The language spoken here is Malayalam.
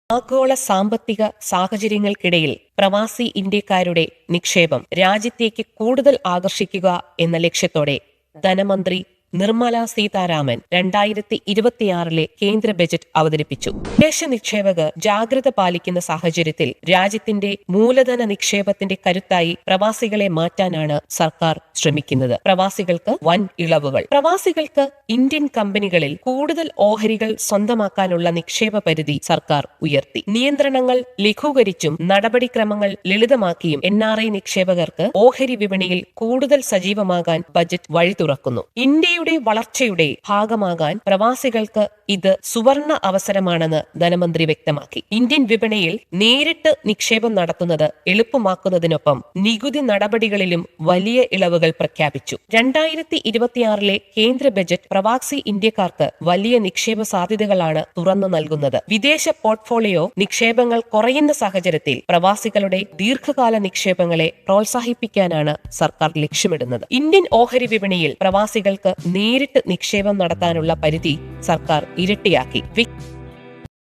ആഗോള സാമ്പത്തിക സാഹചര്യങ്ങൾക്കിടയിൽ പ്രവാസി ഇന്ത്യക്കാരുടെ നിക്ഷേപം രാജ്യത്തേക്ക് കൂടുതൽ ആകർഷിക്കുക എന്ന ലക്ഷ്യത്തോടെ ധനമന്ത്രി നിർമ്മല സീതാരാമൻ 2026 കേന്ദ്ര ബജറ്റ് അവതരിപ്പിച്ചു. വിദേശ നിക്ഷേപകർ ജാഗ്രത പാലിക്കുന്ന സാഹചര്യത്തിൽ രാജ്യത്തിന്റെ മൂലധന നിക്ഷേപത്തിന്റെ കരുത്തായി പ്രവാസികളെ മാറ്റാനാണ് സർക്കാർ ശ്രമിക്കുന്നത്. പ്രവാസികൾക്ക് വൻ ഇളവുകൾ. പ്രവാസികൾക്ക് ഇന്ത്യൻ കമ്പനികളിൽ കൂടുതൽ ഓഹരികൾ സ്വന്തമാക്കാനുള്ള നിക്ഷേപ പരിധി സർക്കാർ ഉയർത്തി. നിയന്ത്രണങ്ങൾ ലഘൂകരിച്ചും നടപടിക്രമങ്ങൾ ലളിതമാക്കിയും NRI നിക്ഷേപകർക്ക് ഓഹരി വിപണിയിൽ കൂടുതൽ സജീവമാകാൻ ബജറ്റ് വഴി തുറക്കുന്നു. ഇന്ത്യയുടെ വളർച്ചയുടെ ഭാഗമാകാൻ പ്രവാസികൾക്ക് ഇത് സുവർണ അവസരമാണെന്ന് ധനമന്ത്രി വ്യക്തമാക്കി. ഇന്ത്യൻ വിപണിയിൽ നേരിട്ട് നിക്ഷേപം നടത്തുന്നത് എളുപ്പമാക്കുന്നതിനൊപ്പം നികുതി നടപടികളിലും വലിയ ഇളവുകൾ പ്രഖ്യാപിച്ചു. 2026 കേന്ദ്ര ബജറ്റ് പ്രവാസി ഇന്ത്യക്കാർക്ക് വലിയ നിക്ഷേപ സാധ്യതകളാണ് തുറന്നു നൽകുന്നത്. വിദേശ പോർട്ട്ഫോളിയോ നിക്ഷേപങ്ങൾ കുറയുന്ന സാഹചര്യത്തിൽ പ്രവാസികളുടെ ദീർഘകാല നിക്ഷേപങ്ങളെ പ്രോത്സാഹിപ്പിക്കാനാണ് സർക്കാർ ലക്ഷ്യമിടുന്നത്. ഇന്ത്യൻ ഓഹരി വിപണിയിൽ പ്രവാസികൾക്ക് നേരിട്ട് നിക്ഷേപം നടത്താനുള്ള പരിധി സർക്കാർ ഇരട്ടിയാക്കി.